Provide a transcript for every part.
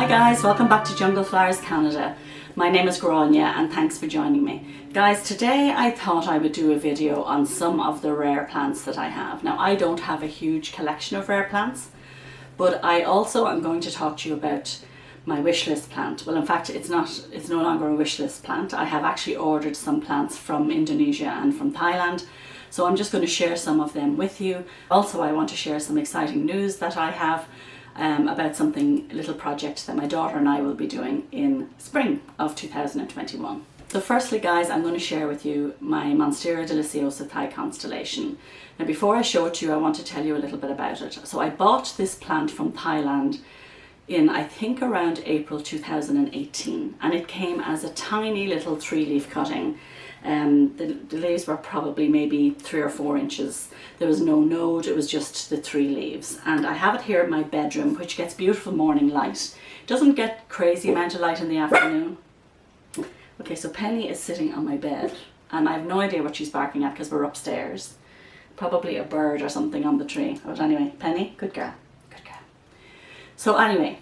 guys, welcome back to Jungle Flowers Canada. My name is Grania and thanks for joining me. Guys, today I thought I would do a video on some of the rare plants that I have. Now, I don't have a huge collection of rare plants, but I also am going to talk to you about my wish list plant. Well, in fact, it's no longer a wish list plant. I have actually ordered some plants from Indonesia and from Thailand. So I'm just going to share some of them with you. Also, I want to share some exciting news that I have about a little project that my daughter and I will be doing in spring of 2021. So firstly, guys, I'm going to share with you my Monstera deliciosa Thai constellation. Now, before I show it to you, I want to tell you a little bit about it. So I bought this plant from Thailand in, I think, around April 2018, and it came as a tiny little 3-leaf cutting. The leaves were probably maybe 3 or 4 inches. There was no node, it was just the 3 leaves. And I have it here in my bedroom, which gets beautiful morning light. It doesn't get crazy amount of light in the afternoon. Okay, so Penny is sitting on my bed, and I have no idea what she's barking at because we're upstairs. Probably a bird or something on the tree. But anyway, Penny, good girl, good girl. So anyway,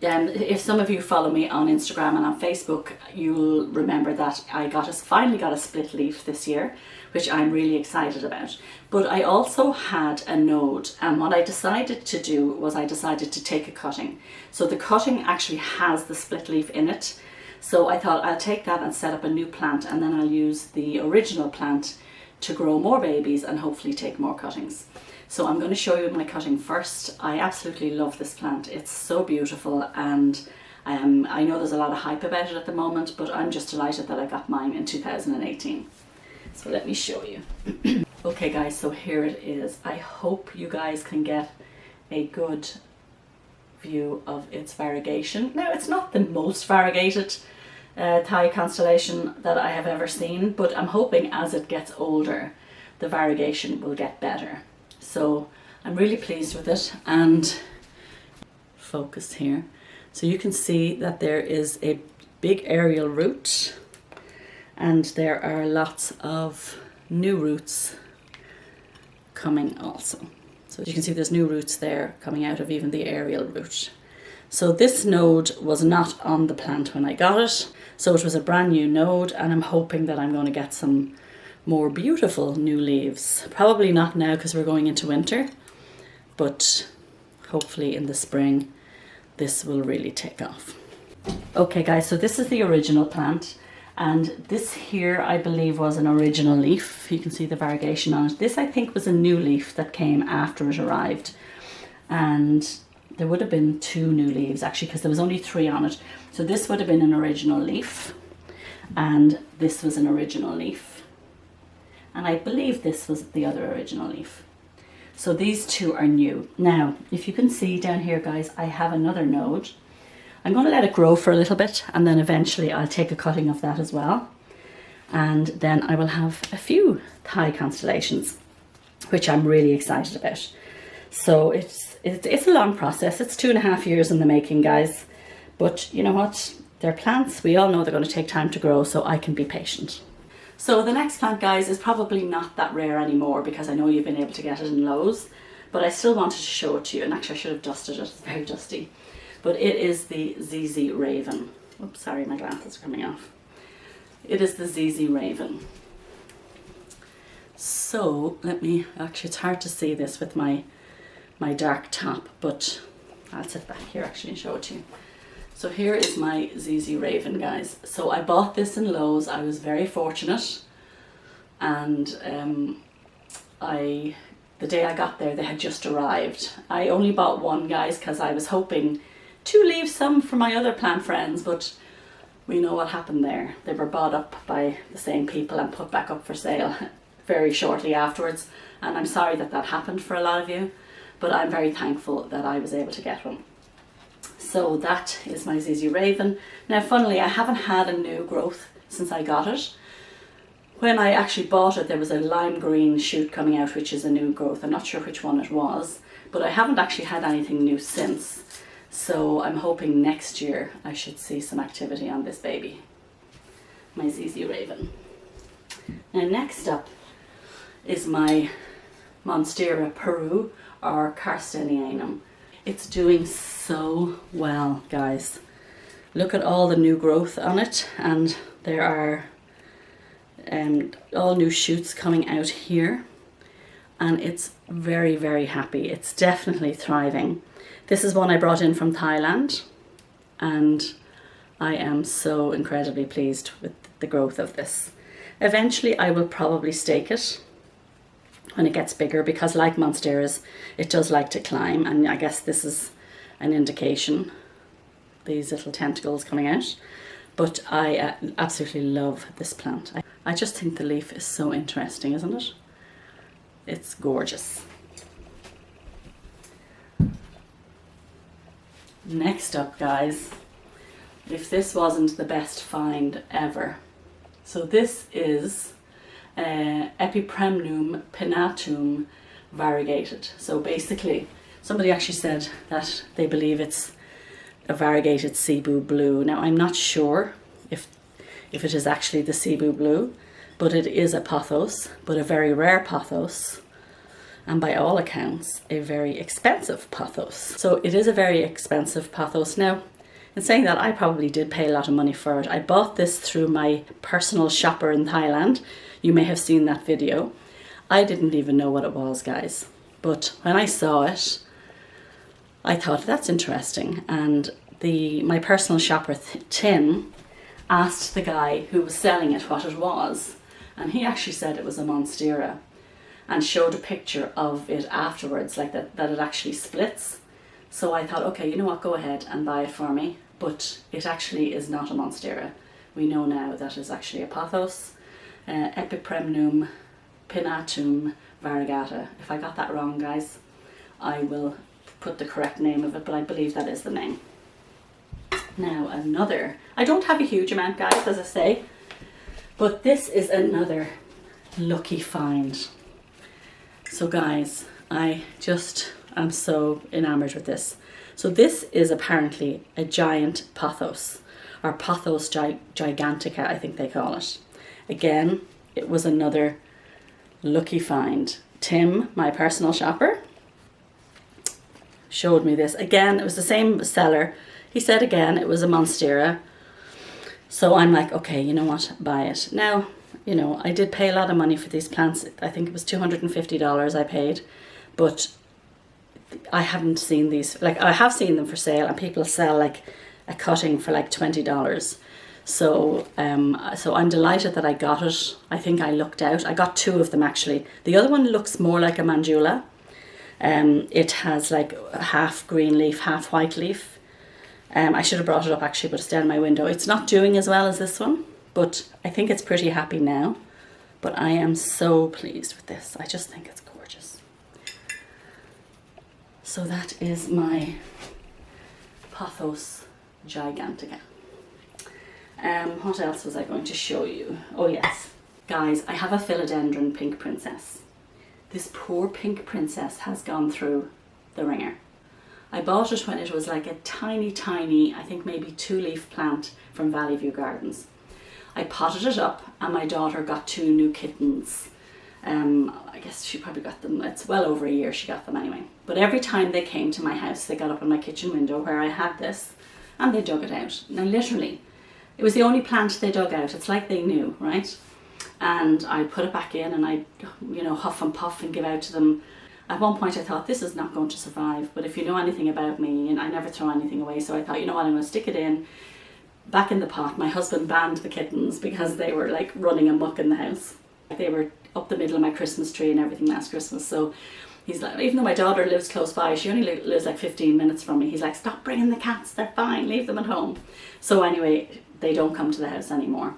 if some of you follow me on Instagram and on Facebook, you'll remember that I finally got a split leaf this year, which I'm really excited about. But I also had a node, and what I decided to do was I decided to take a cutting. So the cutting actually has the split leaf in it. So I thought I'll take that and set up a new plant, and then I'll use the original plant to grow more babies and hopefully take more cuttings. So I'm going to show you my cutting first. I absolutely love this plant. It's so beautiful, and I know there's a lot of hype about it at the moment, but I'm just delighted that I got mine in 2018. So let me show you. Okay guys, so here it is. I hope you guys can get a good view of its variegation. Now, it's not the most variegated Thai constellation that I have ever seen, but I'm hoping as it gets older, the variegation will get better. So I'm really pleased with it, and focus here. So you can see that there is a big aerial root, and there are lots of new roots coming also. So you can see there's new roots there coming out of even the aerial root. So this node was not on the plant when I got it. So it was a brand new node, and I'm hoping that I'm going to get some more beautiful new leaves. Probably not now because we're going into winter, but hopefully in the spring this will really take off. Okay guys, so this is the original plant, and this here I believe was an original leaf. You can see the variegation on it. This I think was a new leaf that came after it arrived, and there would have been 2 new leaves actually because there was only 3 on it. So this would have been an original leaf, and this was an original leaf. And I believe this was the other original leaf. So these 2 are new. Now, if you can see down here, guys, I have another node. I'm going to let it grow for a little bit, and then eventually I'll take a cutting of that as well. And then I will have a few Thai constellations, which I'm really excited about. So it's a long process. It's 2.5 years in the making, guys. But you know what? They're plants. We all know they're going to take time to grow, so I can be patient. So the next plant, guys, is probably not that rare anymore because I know you've been able to get it in Lowe's, but I still wanted to show it to you, and actually I should have dusted it, it's very dusty. But it is the ZZ Raven. Oops, sorry, my glasses are coming off. It is the ZZ Raven. So actually it's hard to see this with my dark top, but I'll sit back here actually and show it to you. So here is my ZZ Raven, guys. So I bought this in Lowe's. I was very fortunate, and the day I got there, they had just arrived. I only bought 1, guys, because I was hoping to leave some for my other plant friends, but we know what happened there. They were bought up by the same people and put back up for sale very shortly afterwards, and I'm sorry that that happened for a lot of you, but I'm very thankful that I was able to get one. So that is my ZZ Raven. Now, funnily, I haven't had a new growth since I got it. When I actually bought it, there was a lime green shoot coming out, which is a new growth. I'm not sure which one it was, but I haven't actually had anything new since. So I'm hoping next year I should see some activity on this baby, my ZZ Raven. Now, next up is my Monstera peru, or carstenianum. It's doing so well, guys. Look at all the new growth on it, and there are all new shoots coming out here, and it's very, very happy. It's definitely thriving. This is one I brought in from Thailand, and I am so incredibly pleased with the growth of this. Eventually I will probably stake it when it gets bigger, because like Monsteras, it does like to climb, and I guess this is an indication, these little tentacles coming out. But I absolutely love this plant. I just think the leaf is so interesting, isn't it? It's gorgeous. Next up, guys, if this wasn't the best find ever. So this is Epipremnum pinnatum variegated. So basically, somebody actually said that they believe it's a variegated Cebu blue. Now I'm not sure if it is actually the Cebu blue, but it is a pothos, but a very rare pothos, and by all accounts a very expensive pothos. So it is a very expensive pothos. Now, in saying that, I probably did pay a lot of money for it. I bought this through my personal shopper in Thailand. You may have seen that video. I didn't even know what it was, guys. But when I saw it, I thought, that's interesting. And my personal shopper, Tim, asked the guy who was selling it what it was. And he actually said it was a Monstera, and showed a picture of it afterwards, like that it actually splits. So I thought, okay, you know what, go ahead and buy it for me. But it actually is not a Monstera. We know now that it's actually a pothos, Epipremnum pinnatum variegata. If I got that wrong, guys, I will put the correct name of it, but I believe that is the name. Now another, I don't have a huge amount, guys, as I say, but this is another lucky find. So guys, I just am so enamored with this. So this is apparently a giant pothos, or pothos gigantica, I think they call it. Again, it was another lucky find. Tim, my personal shopper, showed me this. Again, it was the same seller. He said again it was a Monstera. So I'm like, okay, you know what, buy it. Now, you know, I did pay a lot of money for these plants. I think it was $250 I paid, but I haven't seen these. Like, I have seen them for sale, and people sell like a cutting for like $20. So I'm delighted that I got it. I think I lucked out. I got two of them actually. The other one looks more like a mandula. It has like half green leaf, half white leaf. I should have brought it up actually, but it's down my window. It's not doing as well as this one, but I think it's pretty happy now. But I am so pleased with this. I just think it's gorgeous. So that is my pothos gigantica. What else was I going to show you? Oh yes, guys, I have a Philodendron pink princess. This poor pink princess has gone through the ringer. I bought it when it was like a tiny, I think maybe 2-leaf plant from Valley View Gardens. I potted it up, and my daughter got 2 new kittens. I guess she probably got them, it's well over a year she got them anyway. But every time they came to my house, they got up in my kitchen window where I had this, and they dug it out. Now literally, it was the only plant they dug out. It's like they knew, right? And I put it back in, and I, you know, huff and puff and give out to them. At one point I thought, this is not going to survive, but if you know anything about me, and I never throw anything away, so I thought, you know what, I'm going to stick it in, back in the pot. My husband banned the kittens because they were like running amok in the house. They were up the middle of my Christmas tree and everything last Christmas, so he's like, even though my daughter lives close by, she only lives like 15 minutes from me, he's like, stop bringing the cats, they're fine, leave them at home. So anyway, they don't come to the house anymore.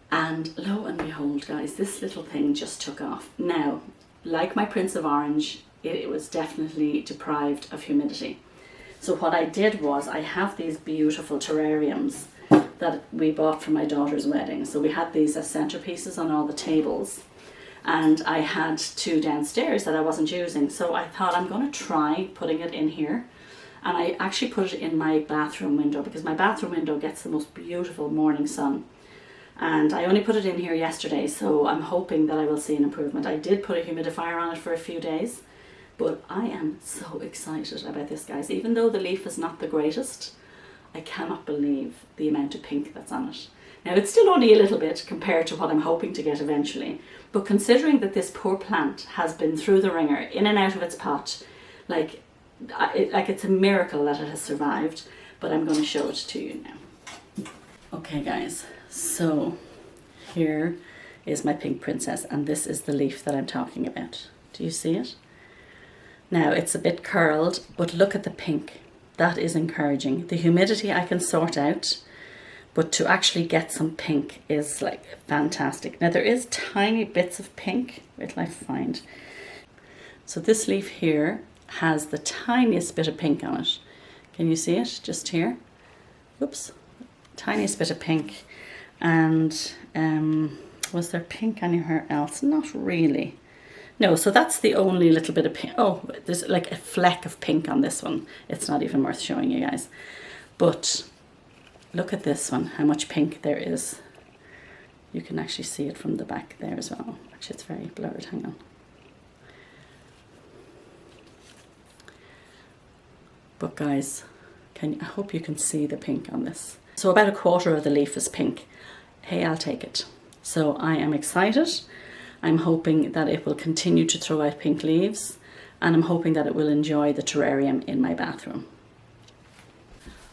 And lo and behold, guys, this little thing just took off. Now, like my Prince of Orange, it was definitely deprived of humidity. So what I did was, I have these beautiful terrariums that we bought for my daughter's wedding. So we had these as centerpieces on all the tables, and I had 2 downstairs that I wasn't using. So I thought, I'm going to try putting it in here. And I actually put it in my bathroom window, because my bathroom window gets the most beautiful morning sun. And I only put it in here yesterday, so I'm hoping that I will see an improvement. I did put a humidifier on it for a few days, But I am so excited about this, guys. Even though the leaf is not the greatest, I cannot believe the amount of pink that's on it. Now, it's still only a little bit compared to what I'm hoping to get eventually, but considering that this poor plant has been through the ringer, in and out of its pot, like it's a miracle that it has survived, but I'm going to show it to you now. Okay, guys, so here is my pink princess, and this is the leaf that I'm talking about. Do you see it? Now, it's a bit curled, but look at the pink. That is encouraging. The humidity I can sort out, but to actually get some pink is like fantastic. Now, there is tiny bits of pink. Wait till I find. So this leaf here has the tiniest bit of pink on it. Can you see it? Just here. Oops. Tiniest bit of pink. And was there pink anywhere else? Not really. No, so that's the only little bit of pink. Oh, there's like a fleck of pink on this one. It's not even worth showing you guys. But look at this one, how much pink there is. You can actually see it from the back there as well. Actually, it's very blurred. Hang on. But guys, I hope you can see the pink on this. So about a quarter of the leaf is pink. Hey, I'll take it. So I am excited. I'm hoping that it will continue to throw out pink leaves, and I'm hoping that it will enjoy the terrarium in my bathroom.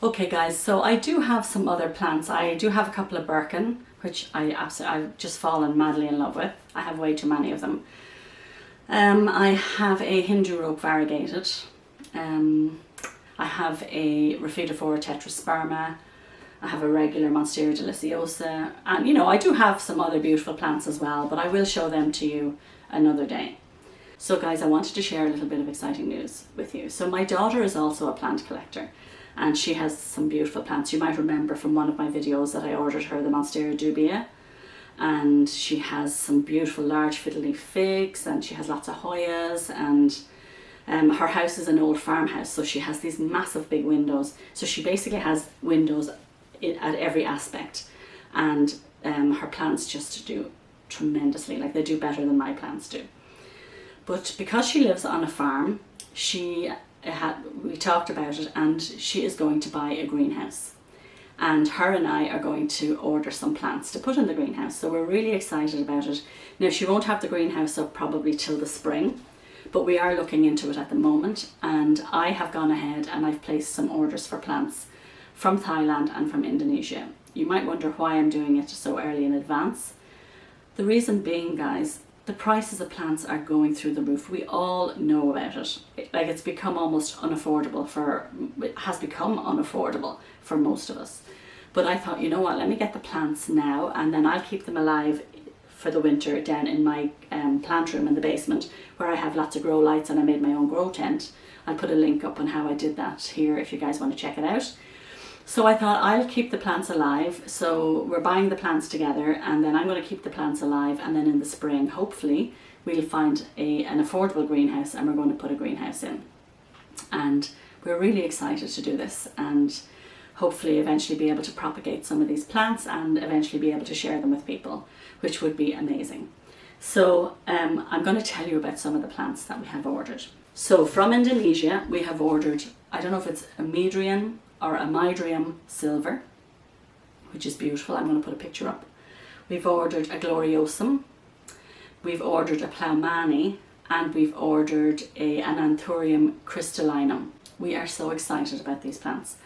Okay guys, so I do have some other plants. I do have a couple of Birkin, which I've just fallen madly in love with. I have way too many of them. I have a Hindu rope variegated. I have a Rhaphidophora tetrasperma. I have a regular Monstera deliciosa, and you know, I do have some other beautiful plants as well, but I will show them to you another day. So guys, I wanted to share a little bit of exciting news with you. So my daughter is also a plant collector, and she has some beautiful plants. You might remember from one of my videos that I ordered her the Monstera dubia, and she has some beautiful large fiddle-leaf figs, and she has lots of Hoyas, and her house is an old farmhouse, so she has these massive big windows. So she basically has windows at every aspect, and her plants just do tremendously. Like, they do better than my plants do. But because she lives on a farm, we talked about it, and she is going to buy a greenhouse, and her and I are going to order some plants to put in the greenhouse. So we're really excited about it. Now, she won't have the greenhouse up probably till the spring, but we are looking into it at the moment, and I have gone ahead and I've placed some orders for plants from Thailand and from Indonesia. You might wonder why I'm doing it so early in advance. The reason being, guys, the prices of plants are going through the roof. We all know about it. Like, it's become almost unaffordable it has become unaffordable for most of us. But I thought, you know what, let me get the plants now, and then I'll keep them alive for the winter down in my plant room in the basement, where I have lots of grow lights, and I made my own grow tent. I'll put a link up on how I did that here if you guys want to check it out. So I thought I'll keep the plants alive. So we're buying the plants together, and then I'm going to keep the plants alive, and then in the spring hopefully we'll find an affordable greenhouse, and we're going to put a greenhouse in. And we're really excited to do this, and hopefully eventually be able to propagate some of these plants and eventually be able to share them with people, which would be amazing. So I'm going to tell you about some of the plants that we have ordered. So from Indonesia we have ordered, I don't know if it's a Medrian or a Midrium silver, which is beautiful. I'm going to put a picture up. We've ordered a Gloriosum, we've ordered a Plaumani, and we've ordered an Anthurium crystallinum. We are so excited about these plants.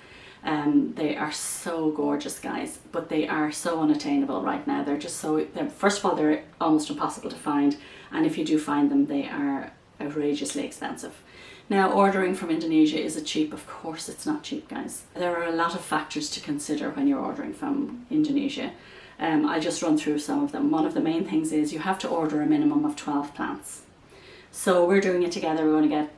They are so gorgeous, guys, but they are so unattainable right now. First of all, they're almost impossible to find, and if you do find them, they are outrageously expensive. Now, ordering from Indonesia, is it cheap? Of course it's not cheap, guys. There are a lot of factors to consider when you're ordering from Indonesia. I'll just run through some of them. One of the main things is you have to order a minimum of 12 plants. So we're doing it together. We're going to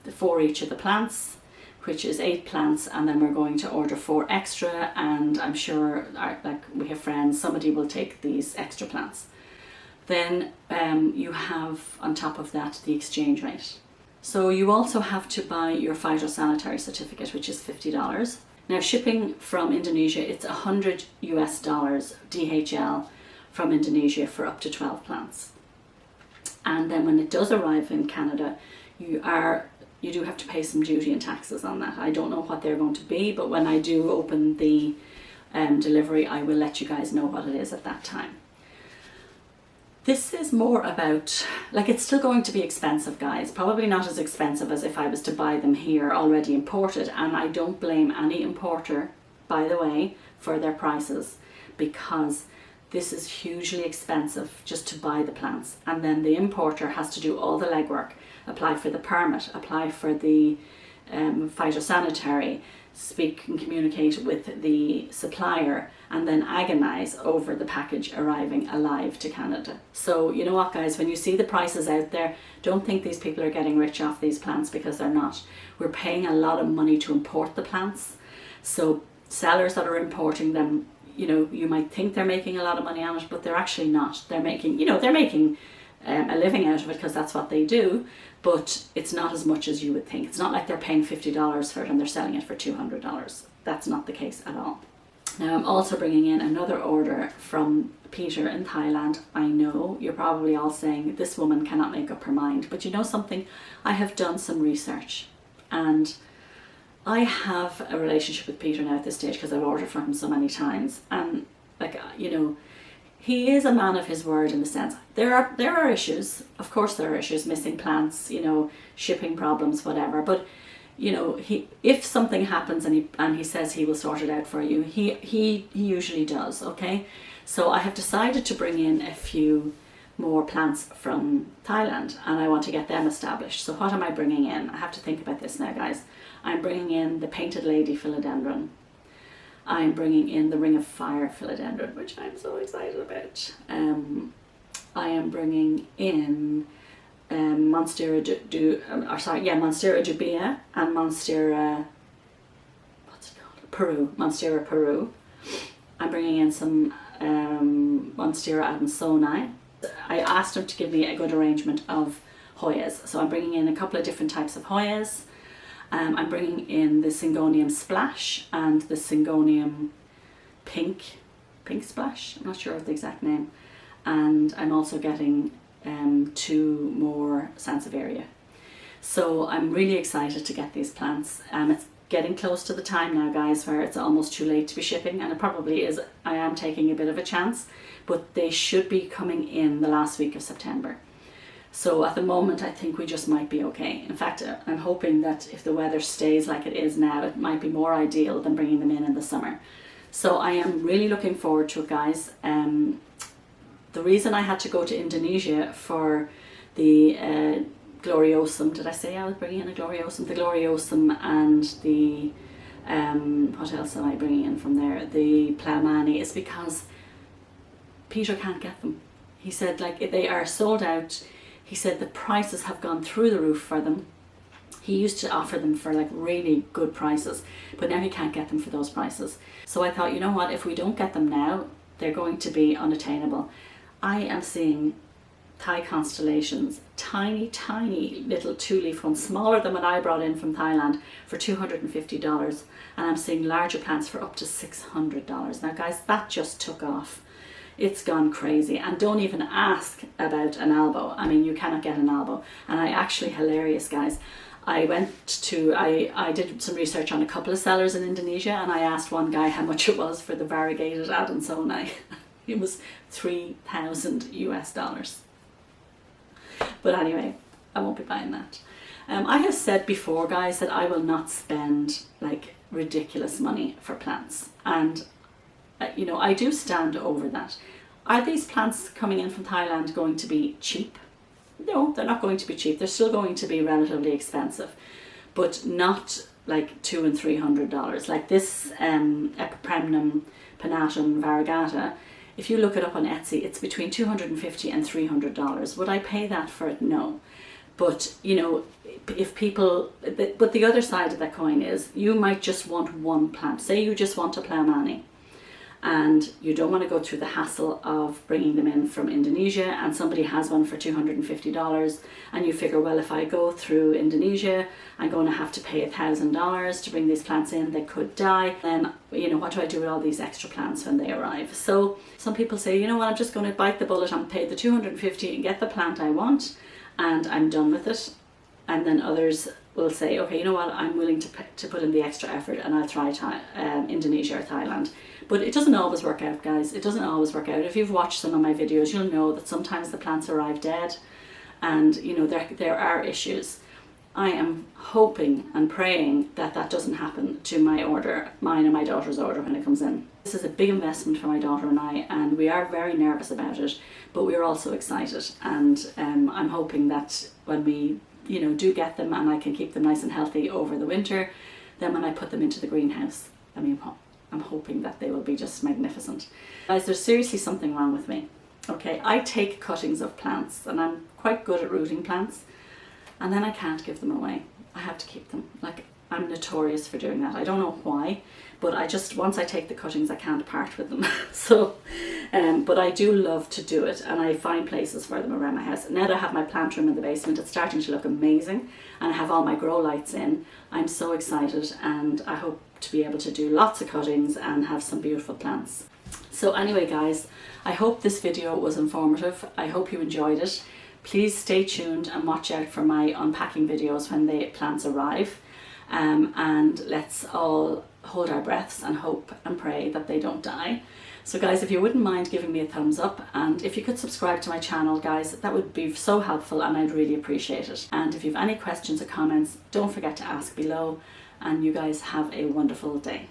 get 4 each of the plants, which is 8 plants, and then we're going to order 4 extra, and I'm sure, like, we have friends, somebody will take these extra plants. Then you have on top of that the exchange rate. So you also have to buy your phytosanitary certificate, which is $50. Now, shipping from Indonesia, it's $100 DHL from Indonesia for up to 12 plants. And then when it does arrive in Canada, you do have to pay some duty and taxes on that. I don't know what they're going to be, but when I do open the delivery, I will let you guys know what it is at that time. This is more about, like, it's still going to be expensive, guys. Probably not as expensive as if I was to buy them here already imported. And I don't blame any importer, by the way, for their prices, because this is hugely expensive just to buy the plants. And then the importer has to do all the legwork, apply for the permit, apply for the phytosanitary, speak and communicate with the supplier, and then agonize over the package arriving alive to Canada. So you know what, guys, when you see the prices out there, don't think these people are getting rich off these plants, because they're not. We're paying a lot of money to import the plants. So sellers that are importing them, you know, you might think they're making a lot of money on it, but they're actually not. They're making, you know, they're making a living out of it because that's what they do, but it's not as much as you would think. It's not like they're paying $50 for it and they're selling it for $200. That's not the case at all. Now I'm also bringing in another order from Peter in Thailand. I know you're probably all saying this woman cannot make up her mind, but you know something? I have done some research, and I have a relationship with Peter now at this stage because I've ordered from him so many times, and like, you know, he is a man of his word in the sense there are issues. Of course there are issues, missing plants, you know, shipping problems, whatever, but you know, if something happens and he says he will sort it out for you, he usually does. Okay, so I have decided to bring in a few more plants from Thailand, and I want to get them established. So what am I bringing in? I have to think about this now, guys. I'm bringing in the Painted Lady Philodendron. I'm bringing in the Ring of Fire Philodendron, which I'm so excited about. I am bringing in Monstera dubia and Monstera, what's it called? Peru. Monstera Peru. I'm bringing in some Monstera adansonii. I asked him to give me a good arrangement of Hoyas, so I'm bringing in a couple of different types of Hoyas. I'm bringing in the Syngonium Splash and the Syngonium Pink Splash. I'm not sure of the exact name. And I'm also getting 2 more Sansevieria. So I'm really excited to get these plants. It's getting close to the time now, guys, where it's almost too late to be shipping, and it probably is. I am taking a bit of a chance, but they should be coming in the last week of September. So at the moment, I think we just might be okay. In fact, I'm hoping that if the weather stays like it is now, it might be more ideal than bringing them in the summer. So I am really looking forward to it, guys. The reason I had to go to Indonesia for the Gloriosum, did I say I was bringing in a Gloriosum? The Gloriosum and the, what else am I bringing in from there? The Plamani, is because Peter can't get them. He said, like, they are sold out. He said the prices have gone through the roof for them. He used to offer them for like really good prices, but now he can't get them for those prices. So I thought, you know what, if we don't get them now, they're going to be unattainable. I am seeing Thai constellations, tiny little 2-leaf ones, smaller than what I brought in from Thailand, for $250, and I'm seeing larger plants for up to $600. Now guys, that just took off. It's gone crazy. And don't even ask about an elbow. I mean, you cannot get an elbow. And I actually, hilarious, guys, I did some research on a couple of sellers in Indonesia, and I asked one guy how much it was for the variegated adansonii. It was $3,000 US. But anyway, I won't be buying that. I have said before, guys, that I will not spend like ridiculous money for plants, and you know, I do stand over that. Are these plants coming in from Thailand going to be cheap? No, they're not going to be cheap. They're still going to be relatively expensive, but not like $200 and $300. Like this Epipremnum pinnatum variegata, if you look it up on Etsy, it's between $250 and $300. Would I pay that for it? No. But you know, if people, but the other side of that coin is you might just want one plant. Say you just want a Plamani, and you don't want to go through the hassle of bringing them in from Indonesia, and somebody has one for $250, and you figure, well, if I go through Indonesia, I'm going to have to pay $1,000 to bring these plants in. They could die. Then, you know, what do I do with all these extra plants when they arrive? So some people say, you know what, I'm just going to bite the bullet and pay the $250 and get the plant I want, and I'm done with it. and then others will say, okay, you know what, I'm willing to put in the extra effort and I'll try Indonesia or Thailand. But it doesn't always work out, guys. It doesn't always work out. If you've watched some of my videos, you'll know that sometimes the plants arrive dead, and you know there are issues. I am hoping and praying that that doesn't happen to mine and my daughter's order when it comes in. This is a big investment for my daughter and I, and we are very nervous about it, but we're also excited, and I'm hoping that when we do get them and I can keep them nice and healthy over the winter, then when I put them into the greenhouse, I'm hoping that they will be just magnificent. Guys, there's seriously something wrong with me. Okay, I take cuttings of plants, and I'm quite good at rooting plants, and then I can't give them away. I have to keep them. Like, I'm notorious for doing that. I don't know why, but once I take the cuttings, I can't part with them. So, but I do love to do it, and I find places for them around my house. Now that I have my plant room in the basement, it's starting to look amazing, and I have all my grow lights in. I'm so excited, and I hope to be able to do lots of cuttings and have some beautiful plants. So anyway, guys, I hope this video was informative. I hope you enjoyed it. Please stay tuned and watch out for my unpacking videos when the plants arrive. And let's all hold our breaths and hope and pray that they don't die. So guys, if you wouldn't mind giving me a thumbs up, and if you could subscribe to my channel, guys, that would be so helpful, and I'd really appreciate it. And if you have any questions or comments, don't forget to ask below, and you guys have a wonderful day.